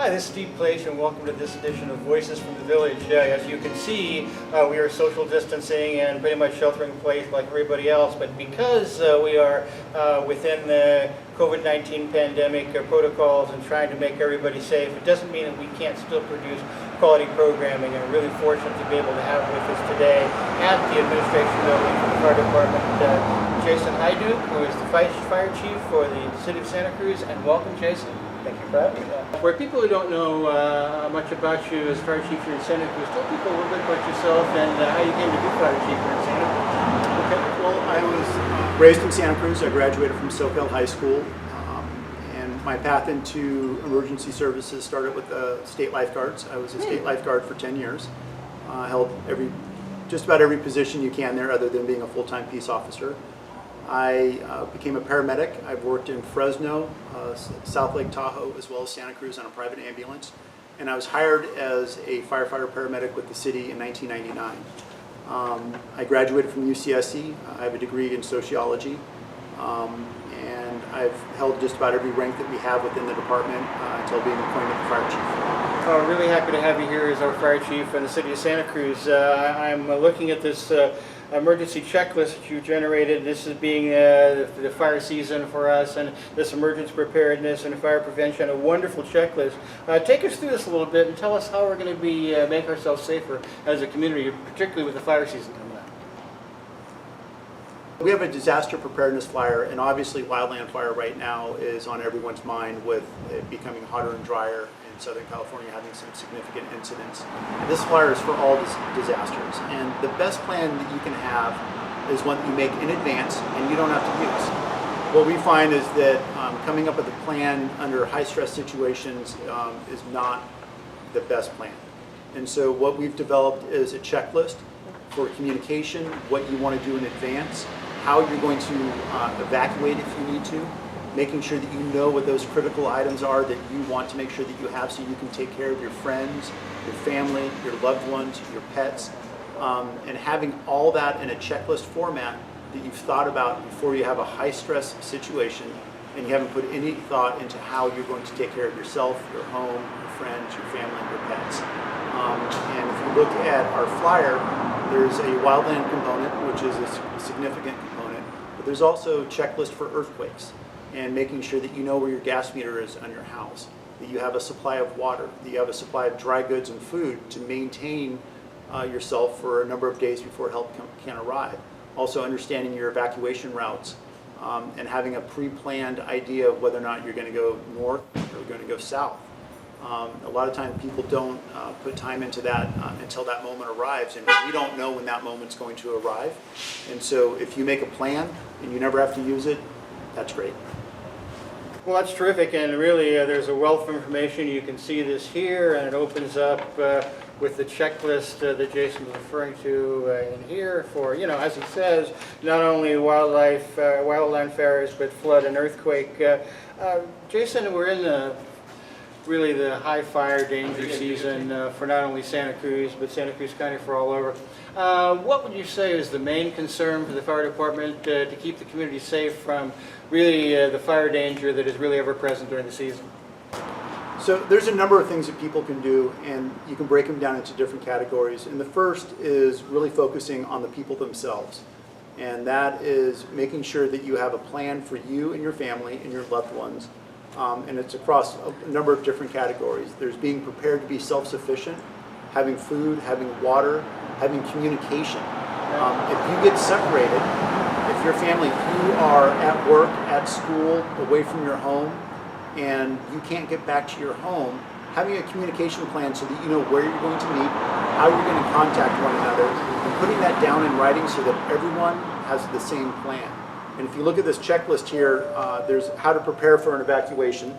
Hi, this is Steve Pleich, and welcome to this edition of Voices from the Village. As you can see, we are social distancing and pretty much sheltering in place like everybody else, but because we are within the COVID-19 pandemic protocols and trying to make everybody safe, it doesn't mean that we can't still produce quality programming, and we're really fortunate to be able to have with us today at the administration building for the fire department Jason Hajduk, who is the fire chief for the city of Santa Cruz, and welcome, Jason. Thank you for having me. For people who don't know much about you as fire chief here in Santa Cruz, tell people a little bit about yourself and how you came to be fire chief here in Santa Cruz. Okay, well, I was raised in Santa Cruz. I graduated from SoCal High School, and my path into emergency services started with state lifeguards. I was a state lifeguard for 10 years. Held just about every position you can there other than being a full-time peace officer. I became a paramedic. I've worked in Fresno, South Lake Tahoe, as well as Santa Cruz on a private ambulance. And I was hired as a firefighter paramedic with the city in 1999. I graduated from UCSC. I have a degree in sociology. And I've held just about every rank that we have within the department until being appointed the fire chief. I'm really happy to have you here as our fire chief in the city of Santa Cruz. I'm looking at this emergency checklist that you generated. This is being the fire season for us, and this emergency preparedness and fire prevention, a wonderful checklist. Take us through this a little bit and tell us how we're going to be make ourselves safer as a community, particularly with the fire season coming up. We have a disaster preparedness flyer, and obviously wildland fire right now is on everyone's mind with it becoming hotter and drier in Southern California, having some significant incidents. This flyer is for all disasters, and the best plan that you can have is one that you make in advance and you don't have to use. What we find is that coming up with a plan under high stress situations is not the best plan. And so what we've developed is a checklist for communication, what you want to do in advance, how you're going to evacuate if you need to, making sure that you know what those critical items are that you want to make sure that you have so you can take care of your friends, your family, your loved ones, your pets, and having all that in a checklist format that you've thought about before you have a high stress situation and you haven't put any thought into how you're going to take care of yourself, your home, your friends, your family, and your pets. And if you look at our flyer, there's a wildland component, which is a significant component, but there's also a checklist for earthquakes and making sure that you know where your gas meter is on your house, that you have a supply of water, that you have a supply of dry goods and food to maintain yourself for a number of days before help can arrive. Also understanding your evacuation routes and having a pre-planned idea of whether or not you're going to go north or going to go south. A lot of times people don't put time into that until that moment arrives, and we don't know when that moment's going to arrive. And so if you make a plan and you never have to use it, that's great. Well, that's terrific, and really there's a wealth of information. You can see this here, and it opens up with the checklist that Jason was referring to in here for, you know, as he says, not only wildland fires, but flood and earthquake. Jason, we're in really the high fire danger season for not only Santa Cruz, but Santa Cruz County for all over. What would you say is the main concern for the fire department to keep the community safe from really the fire danger that is really ever present during the season? So there's a number of things that people can do, and you can break them down into different categories. And the first is really focusing on the people themselves. And that is making sure that you have a plan for you and your family and your loved ones. And it's across a number of different categories. There's being prepared to be self-sufficient, having food, having water, having communication. If you get separated, if your family, if you are at work, at school, away from your home, and you can't get back to your home, having a communication plan so that you know where you're going to meet, how you're going to contact one another, and putting that down in writing so that everyone has the same plan. And if you look at this checklist here, there's how to prepare for an evacuation.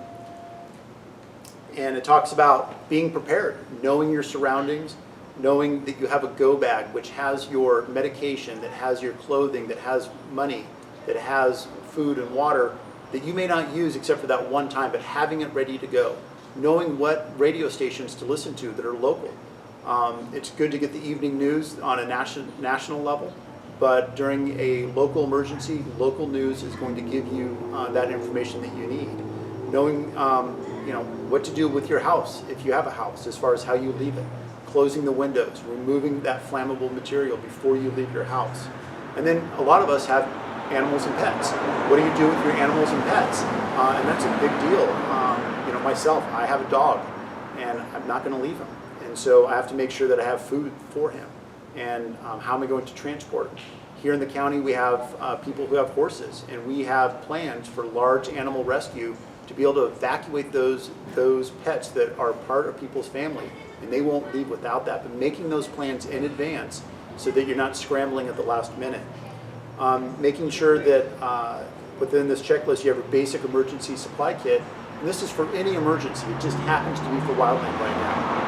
And it talks about being prepared, knowing your surroundings, knowing that you have a go bag which has your medication, that has your clothing, that has money, that has food and water that you may not use except for that one time, but having it ready to go. Knowing what radio stations to listen to that are local. It's good to get the evening news on a national level. But during a local emergency, local news is going to give you that information that you need. knowing what to do with your house if you have a house, as far as how you leave it, closing the windows, removing that flammable material before you leave your house. And then a lot of us have animals and pets. What do you do with your animals and pets? And that's a big deal. Myself, I have a dog, and I'm not going to leave him. And so I have to make sure that I have food for him. And how am I going to transport him? Here in the county, we have people who have horses, and we have plans for large animal rescue to be able to evacuate those pets that are part of people's family, and they won't leave without that. But making those plans in advance so that you're not scrambling at the last minute. Making sure that within this checklist you have a basic emergency supply kit, and this is for any emergency. It just happens to be for wildland right now.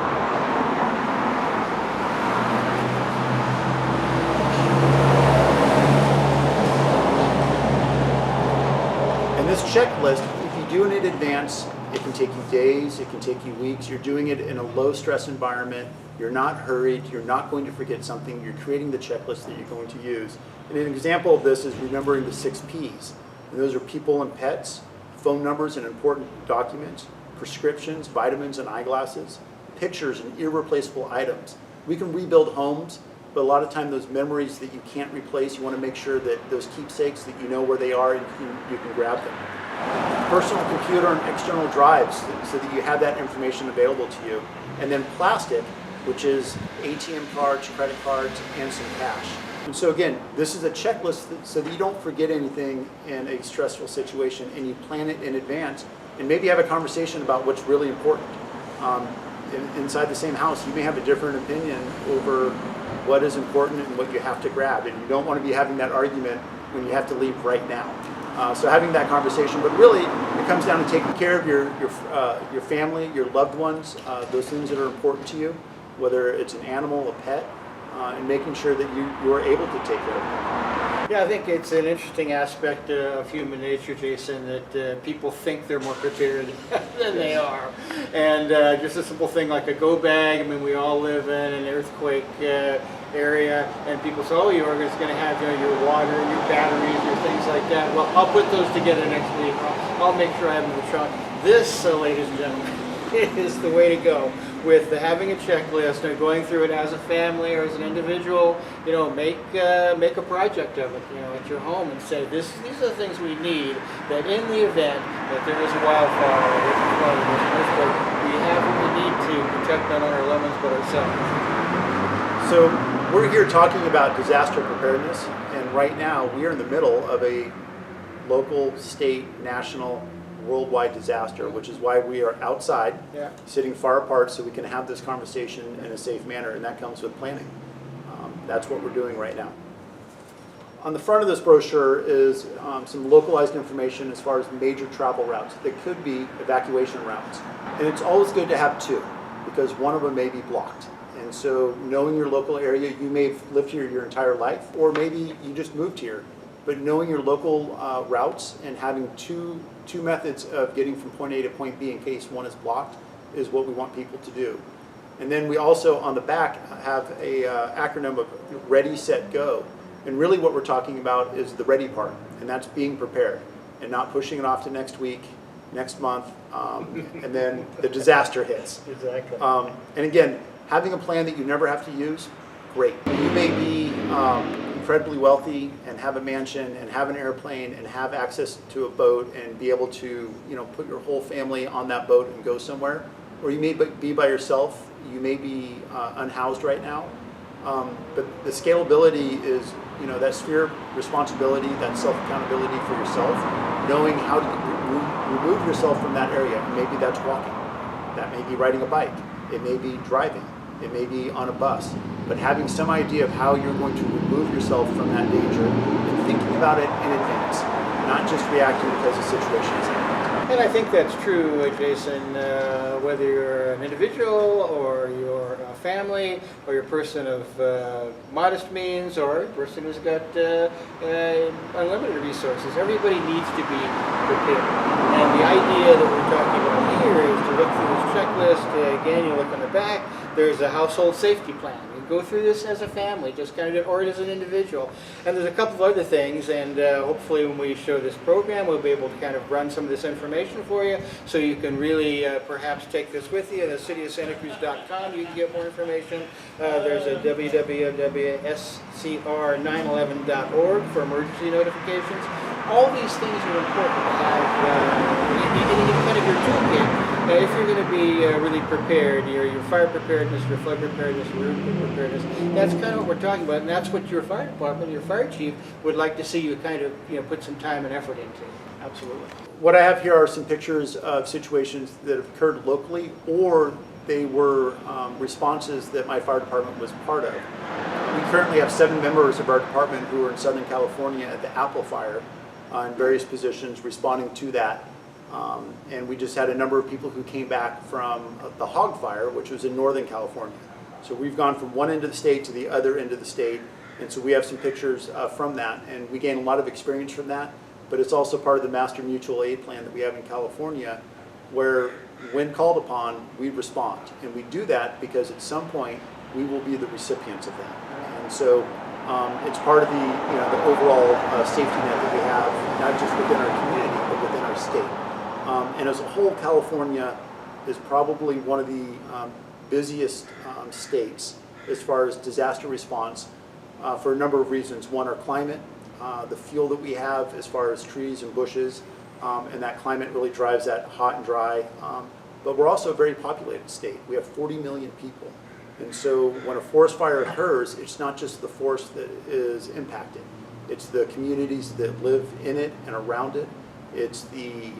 This checklist, if you do it in advance, it can take you days, it can take you weeks. You're doing it in a low stress environment. You're not hurried. You're not going to forget something. You're creating the checklist that you're going to use. And an example of this is remembering the 6 Ps. And those are people and pets, phone numbers and important documents, prescriptions, vitamins and eyeglasses, pictures and irreplaceable items. We can rebuild homes, but a lot of time those memories that you can't replace, you want to make sure that those keepsakes, that you know where they are and you can grab them. Personal computer and external drives so that you have that information available to you. And then plastic, which is ATM cards, credit cards, and some cash. And so again, this is a checklist so that you don't forget anything in a stressful situation, and you plan it in advance and maybe have a conversation about what's really important. Inside the same house, you may have a different opinion over what is important and what you have to grab, and you don't want to be having that argument when you have to leave right now. So having that conversation, but really it comes down to taking care of your family, your loved ones, those things that are important to you, whether it's an animal, a pet, and making sure that you are able to take care of them. Yeah, I think it's an interesting aspect of human nature, Jason, that people think they're more prepared than they are. And just a simple thing like a go bag, I mean, we all live in an earthquake area, and people say, oh, you're just going to have your water, your batteries, your things like that. Well, I'll put those together next week. I'll make sure I have them in the trunk. This, ladies and gentlemen, is the way to go. With having a checklist and going through it as a family or as an individual, make a project of it, at your home, and say these are the things we need, that in the event that there is a wildfire or there's a flood or there's an earthquake, we have what we need to protect not only our loved ones but ourselves. So we're here talking about disaster preparedness, and right now we are in the middle of a local, state, national, worldwide disaster, which is why we are outside, sitting far apart so we can have this conversation in a safe manner, and that comes with planning. That's what we're doing right now. On the front of this brochure is some localized information as far as major travel routes that could be evacuation routes. And it's always good to have 2, because one of them may be blocked. And so knowing your local area, you may have lived here your entire life, or maybe you just moved here. But knowing your local routes and having two methods of getting from point A to point B in case one is blocked is what we want people to do. And then we also, on the back, have a acronym of Ready, Set, Go. And really what we're talking about is the ready part, and that's being prepared and not pushing it off to next week, next month, and then the disaster hits. Exactly. And again, having a plan that you never have to use, great. You may be incredibly wealthy and have a mansion and have an airplane and have access to a boat and be able to put your whole family on that boat and go somewhere, or you may be by yourself. You may be unhoused right now, but the scalability is that sphere of responsibility, that self-accountability for yourself, knowing how to remove yourself from that area. Maybe that's walking, that may be riding a bike, it may be driving, it may be on a bus, but having some idea of how you're going to remove yourself from that danger and thinking about it in advance, not just reacting because the situation is happening. And I think that's true, Jason, whether you're an individual or you're a family or you're a person of modest means or a person who's got unlimited resources. Everybody needs to be prepared. And the idea that we're talking about here is to look through this checklist. Again, you look on the back, there's a household safety plan. go through this as a family, just kind of, or as an individual. And there's a couple of other things, and hopefully when we show this program, we'll be able to kind of run some of this information for you, so you can really perhaps take this with you. The cityofsantacruz.com, you can get more information. There's a www.scr911.org for emergency notifications. All these things are important to have in kind of your toolkit if you're going to be really prepared, your fire preparedness, your flood preparedness, your earthquake preparedness. That's kind of what we're talking about, and that's what your fire department, your fire chief, would like to see you kind of put some time and effort into. Absolutely. What I have here are some pictures of situations that have occurred locally, or they were responses that my fire department was part of. We currently have 7 members of our department who are in Southern California at the Apple Fire in various positions responding to that. And we just had a number of people who came back from the Hog Fire, which was in Northern California. So we've gone from one end of the state to the other end of the state, and so we have some pictures from that, and we gain a lot of experience from that. But it's also part of the Master Mutual Aid Plan that we have in California, where when called upon, we respond. And we do that because at some point we will be the recipients of that. And so it's part of the overall safety net that we have, not just within our community, but within our state. And as a whole, California is probably one of the busiest states as far as disaster response for a number of reasons. One, our climate, the fuel that we have as far as trees and bushes, and that climate really drives that hot and dry. But we're also a very populated state. We have 40 million people. And so when a forest fire occurs, it's not just the forest that is impacted. It's the communities that live in it and around it. It's the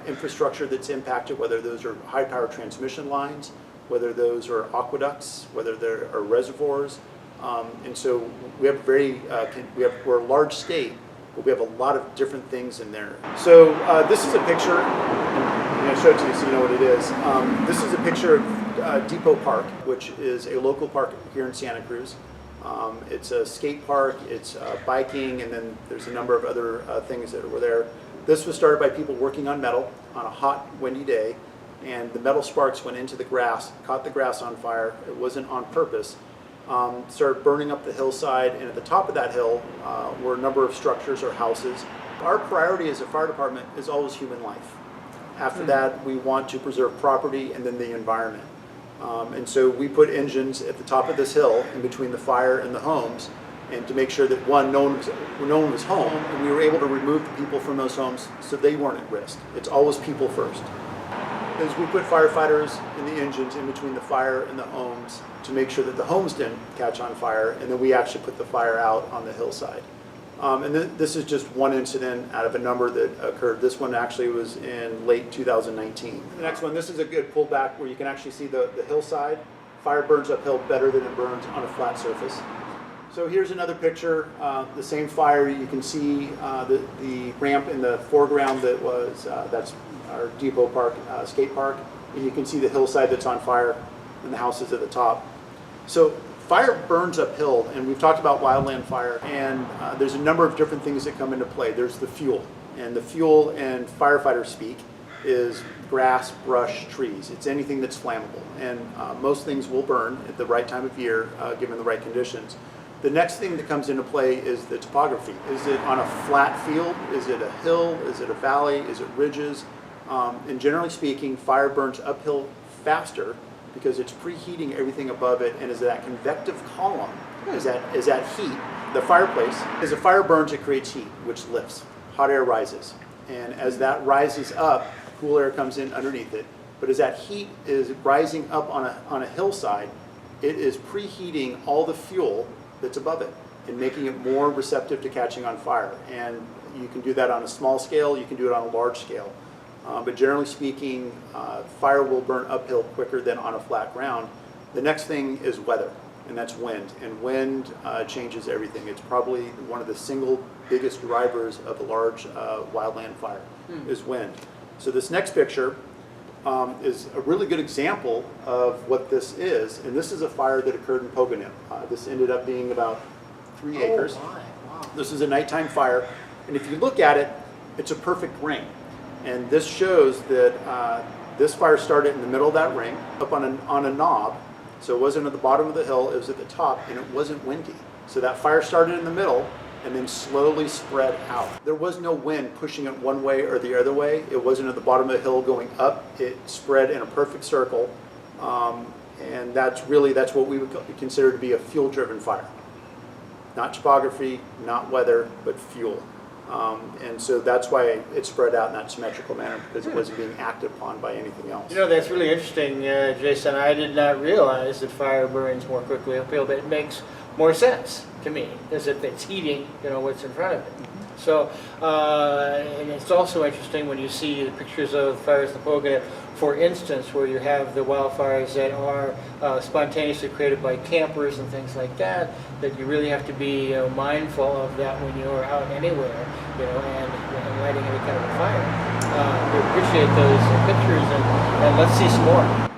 infrastructure that's impacted, whether those are high power transmission lines, whether those are aqueducts, whether there are reservoirs. And so we have we're a large state, but we have a lot of different things in there. So this is a picture, I'm going to show it to you so you know what it is. This is a picture of Depot Park, which is a local park here in Santa Cruz. It's a skate park, it's biking, and then there's a number of other things that were there. This was started by people working on metal on a hot, windy day, and the metal sparks went into the grass, caught the grass on fire. It wasn't on purpose. Started burning up the hillside, and at the top of that hill were a number of structures or houses. Our priority as a fire department is always human life. After that, we want to preserve property and then the environment. And so we put engines at the top of this hill in between the fire and the homes, and to make sure that one, no one was home, and we were able to remove the people from those homes so they weren't at risk. It's always people first. As we put firefighters in the engines in between the fire and the homes to make sure that the homes didn't catch on fire, and then we actually put the fire out on the hillside. And this is just one incident out of a number that occurred. This one actually was in late 2019. The next one, this is a good pullback where you can actually see the hillside. Fire burns uphill better than it burns on a flat surface. So here's another picture, the same fire. You can see the ramp in the foreground that was, that's our Depot Park skate park. And you can see the hillside that's on fire and the houses at the top. So fire burns uphill, and we've talked about wildland fire, and there's a number of different things that come into play. There's the fuel, and the fuel in firefighter speak is grass, brush, trees. It's anything that's flammable, and most things will burn at the right time of year given the right conditions. The next thing that comes into play is the topography. Is it on a flat field? Is it a hill? Is it a valley? Is it ridges? And generally speaking, fire burns uphill faster because it's preheating everything above it, and is that convective column, is that heat. The fireplace, as a fire burns, it creates heat, which lifts. Hot air rises. And as that rises up, cool air comes in underneath it. But as that heat is rising up on a hillside, it is preheating all the fuel that's above it and making it more receptive to catching on fire. And you can do that on a small scale, you can do it on a large scale. But generally speaking, fire will burn uphill quicker than on a flat ground. The next thing is weather, and that's wind. And wind changes everything. It's probably one of the single biggest drivers of a large wildland fire is wind. So this next picture is a really good example of what this is. And this is a fire that occurred in Pogonip. This ended up being about 3 acres. Wow. This is a nighttime fire. And if you look at it, it's a perfect ring. And this shows that this fire started in the middle of that ring, up on a knob, So it wasn't at the bottom of the hill, it was at the top, and it wasn't windy. So that fire started in the middle and then slowly spread out. There was no wind pushing it one way or the other way. It wasn't at the bottom of the hill going up. It spread in a perfect circle. And that's what we would consider to be a fuel-driven fire. Not topography, not weather, but fuel. And so that's why it spread out in that symmetrical manner, because it wasn't being acted upon by anything else. You know, that's really interesting, Jason. I did not realize that fire burns more quickly uphill, but it makes more sense to me, as if it's heating, you know, what's in front of it. So, and it's also interesting when you see the pictures of fires in the Pogonip, for instance, where you have the wildfires that are spontaneously created by campers and things like that, that you really have to be mindful of that when you're out anywhere, you know, and lighting any kind of a fire. We appreciate those pictures, and let's see some more.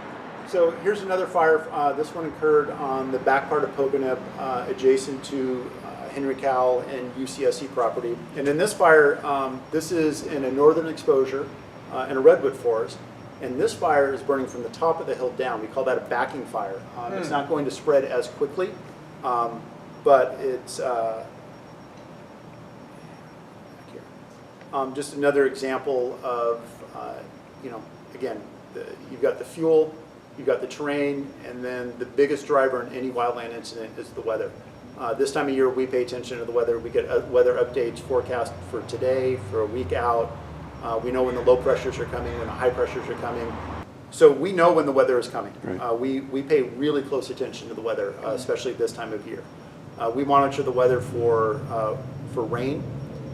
So here's another fire. This one occurred on the back part of Pogonip, adjacent to Henry Cowell and UCSC property. And in this fire, this is in a northern exposure in a redwood forest. And this fire is burning from the top of the hill down. We call that a backing fire. It's not going to spread as quickly, but it's just another example of, you know, again, you've got the fuel, you've got the terrain, and then the biggest driver in any wildland incident is the weather. This time of year, we pay attention to the weather. We get weather updates forecast for today, for a week out. We know when the low pressures are coming, when the high pressures are coming. So we know when the weather is coming. Right. We pay really close attention to the weather, especially this time of year. We monitor the weather for rain,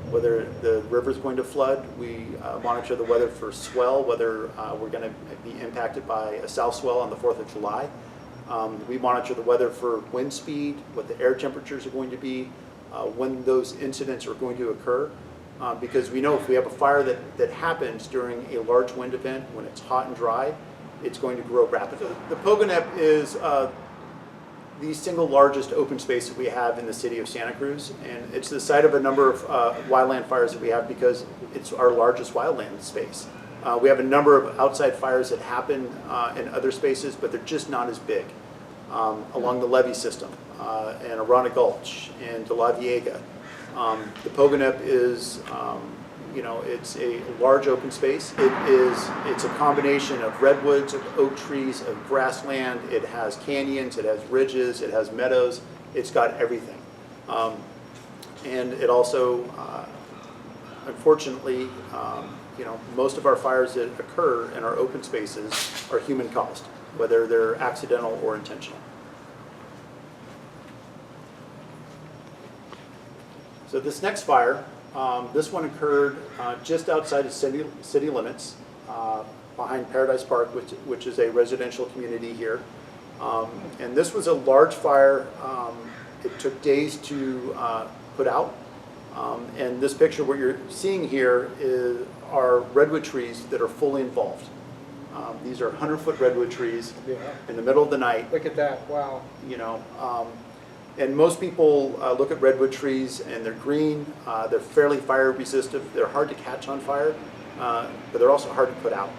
whether the river is going to flood. We monitor the weather for swell, whether we're going to be impacted by a south swell on the 4th of July. We monitor the weather for wind speed, what the air temperatures are going to be, when those incidents are going to occur. Because we know if we have a fire that happens during a large wind event, when it's hot and dry, it's going to grow rapidly. The Pogonip is the single largest open space that we have in the city of Santa Cruz, and it's the site of a number of wildland fires that we have because it's our largest wildland space. We have a number of outside fires that happen in other spaces, but they're just not as big. Along the levee system, and Arana Gulch, and De La Viega. The Pogonip is, you know, it's a large open space. It's a combination of redwoods, of oak trees, of grassland. It has canyons, it has ridges, it has meadows. It's got everything. And it also, unfortunately, you know, most of our fires that occur in our open spaces are human caused, whether they're accidental or intentional. So this next fire, this one occurred just outside of city limits, behind Paradise Park, which is a residential community here. And this was a large fire. It took days to put out. And this picture, what you're seeing here are redwood trees that are fully involved. These are 100-foot redwood trees in the middle of the night. Look at that, wow. You know, and most people look at redwood trees and they're green, they're fairly fire resistant, they're hard to catch on fire, but they're also hard to put out.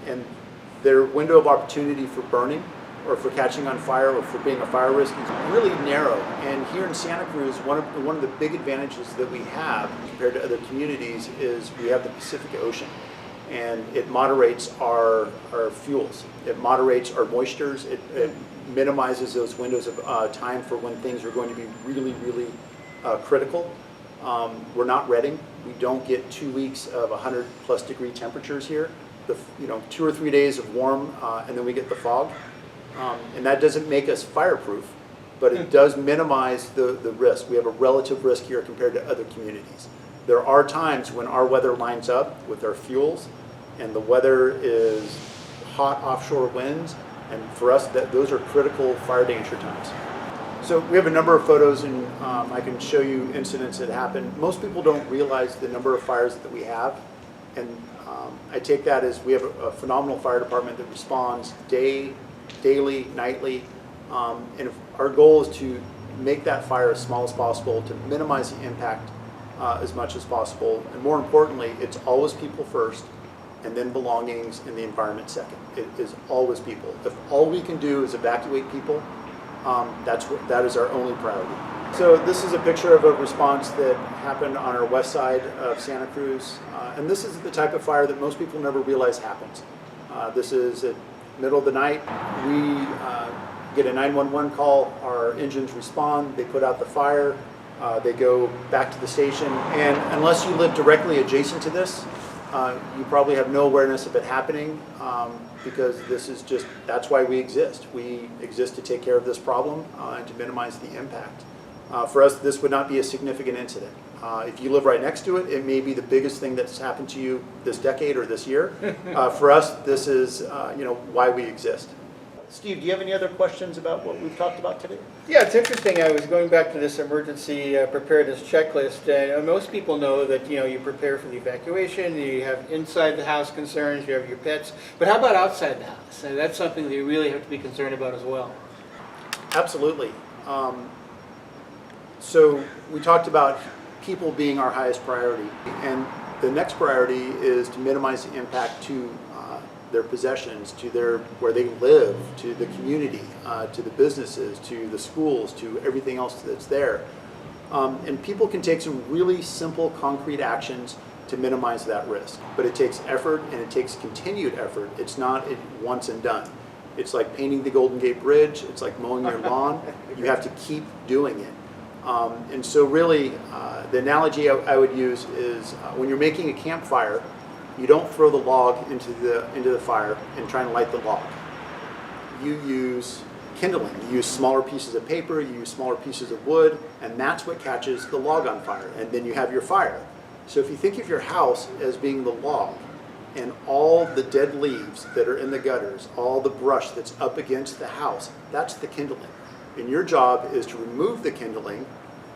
And their window of opportunity for burning or for catching on fire or for being a fire risk is really narrow. And here in Santa Cruz, one of the big advantages that we have compared to other communities is we have the Pacific Ocean. And it moderates our fuels. It moderates our moistures. It minimizes those windows of time for when things are going to be really, really critical. We're not Reading. We don't get 2 weeks of 100+ degree temperatures here. You know, 2 or 3 days of warm, and then we get the fog. And that doesn't make us fireproof, but it does minimize the risk. We have a relative risk here compared to other communities. There are times when our weather lines up with our fuels, and the weather is hot offshore winds, and for us, those are critical fire danger times. So we have a number of photos, and I can show you incidents that happen. Most people don't realize the number of fires that we have, and I take that as we have a phenomenal fire department that responds daily, nightly, and our goal is to make that fire as small as possible, to minimize the impact as much as possible, and more importantly, it's always people first. and then belongings, and the environment second. It is always people. If all we can do is evacuate people, that is our only priority. So this is a picture of a response that happened on our west side of Santa Cruz. And this is the type of fire that most people never realize happens. This is at middle of the night. We get a 911 call, our engines respond, they put out the fire, they go back to the station. And unless you live directly adjacent to this, you probably have no awareness of it happening, because this is just, that's why we exist. We exist to take care of this problem and to minimize the impact. For us, this would not be a significant incident. If you live right next to it, it may be the biggest thing that's happened to you this decade or this year. For us, this is why we exist. Steve, do you have any other questions about what we've talked about today? Yeah, it's interesting. I was going back to this emergency preparedness checklist. Most people know that you prepare for the evacuation. You have inside the house concerns. You have your pets. But how about outside the house? And that's something that you really have to be concerned about as well. Absolutely. So we talked about people being our highest priority, and the next priority is to minimize the impact to their possessions, to where they live, to the community, to the businesses, to the schools, to everything else that's there. And people can take some really simple, concrete actions to minimize that risk. But it takes effort, and it takes continued effort. It's not once and done. It's like painting the Golden Gate Bridge. It's like mowing your lawn. You have to keep doing it. And so really, the analogy I would use is when you're making a campfire, you don't throw the log into the fire and try and light the log. You use kindling. You use smaller pieces of paper, you use smaller pieces of wood, and that's what catches the log on fire. And then you have your fire. So if you think of your house as being the log, and all the dead leaves that are in the gutters, all the brush that's up against the house, that's the kindling. And your job is to remove the kindling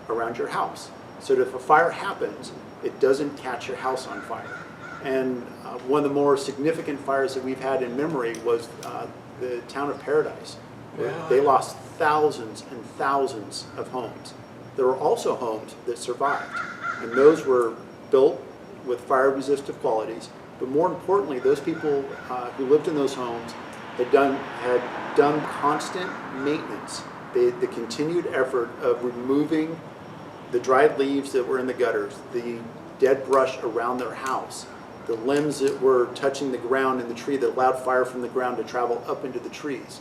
around your house, so that if a fire happens, it doesn't catch your house on fire. And one of the more significant fires that we've had in memory was the town of Paradise. Wow. They lost thousands and thousands of homes. There were also homes that survived, and those were built with fire-resistant qualities. But more importantly, those people who lived in those homes had done constant maintenance. The continued effort of removing the dried leaves that were in the gutters, the dead brush around their house, the limbs that were touching the ground in the tree that allowed fire from the ground to travel up into the trees.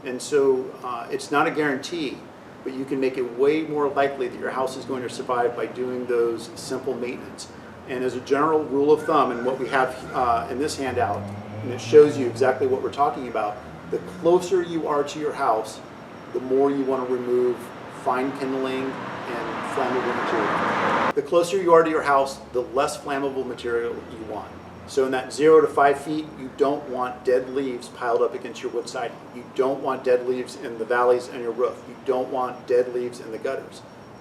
And so it's not a guarantee, but you can make it way more likely that your house is going to survive by doing those simple maintenance. And as a general rule of thumb, and what we have in this handout, and it shows you exactly what we're talking about, the closer you are to your house, the more you want to remove fine kindling and flammable material. The closer you are to your house, the less flammable material you want. So in that 0 to 5 feet, you don't want dead leaves piled up against your wood siding. You don't want dead leaves in the valleys on your roof. You don't want dead leaves in the gutters.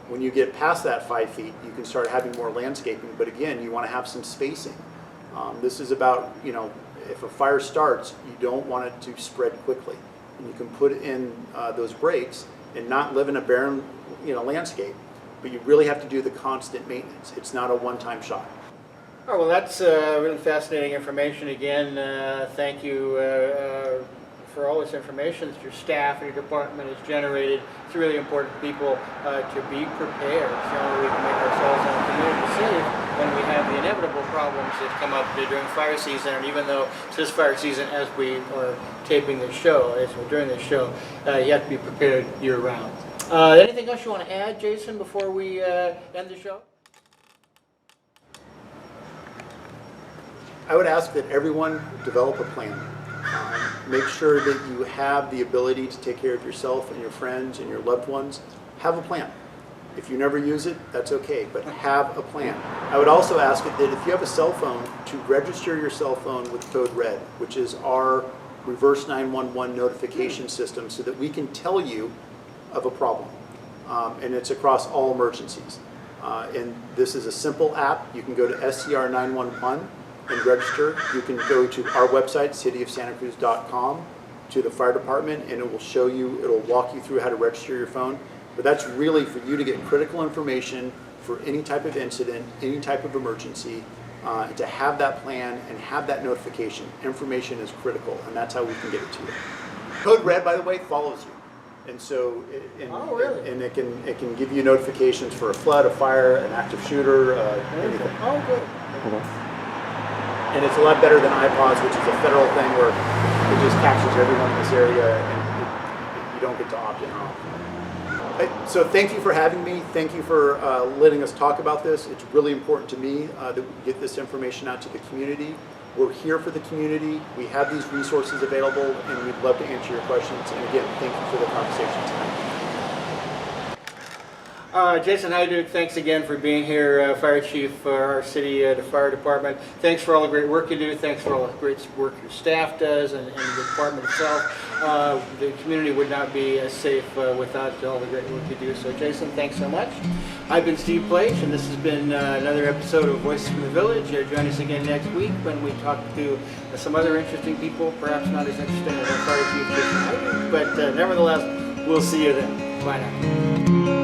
When you get past that 5 feet, you can start having more landscaping, but again, you want to have some spacing. This is about, if a fire starts, you don't want it to spread quickly. And you can put in those breaks and not live in a barren landscape, but you really have to do the constant maintenance. It's not a one-time shot. Oh, well, that's really fascinating information. Again, thank you for all this information that your staff and your department has generated. It's really important for people to be prepared so we can make ourselves and our community safe when we have the inevitable problems that come up during fire season. And even though it's this fire season as we are taping this show, during this show, you have to be prepared year-round. Anything else you want to add, Jason, before we end the show? I would ask that everyone develop a plan. Make sure that you have the ability to take care of yourself and your friends and your loved ones. Have a plan. If you never use it, that's okay, but have a plan. I would also ask that if you have a cell phone, to register your cell phone with code RED, which is our reverse 911 notification system, so that we can tell you of a problem. And it's across all emergencies. And this is a simple app. You can go to SCR 911 and register. You can go to our website, cityofsantacruz.com, to the fire department, and it will show you, it'll walk you through how to register your phone. But that's really for you to get critical information for any type of incident, any type of emergency, to have that plan and have that notification. Information is critical, and that's how we can get it to you. Code Red, by the way, follows you, and so Oh, really? and it can give you notifications for a flood, a fire, an active shooter, anything. Oh, good. And it's a lot better than iPods, which is a federal thing where it just captures everyone in this area, and you don't get to opt in or opt out. So thank you for having me. Thank you for letting us talk about this. It's really important to me that we get this information out to the community. We're here for the community. We have these resources available, and we'd love to answer your questions. And again, thank you for the conversation tonight. Jason Hajduk, thanks again for being here, Fire Chief for our city, the fire department. Thanks for all the great work you do. Thanks for all the great work your staff does and the department itself. The community would not be as safe without all the great work you do. So Jason, thanks so much. I've been Steve Pleich, and this has been another episode of Voices from the Village. Join us again next week when we talk to some other interesting people, perhaps not as interesting as our Fire Chief Jason Hajduk, but nevertheless, we'll see you then. Bye now.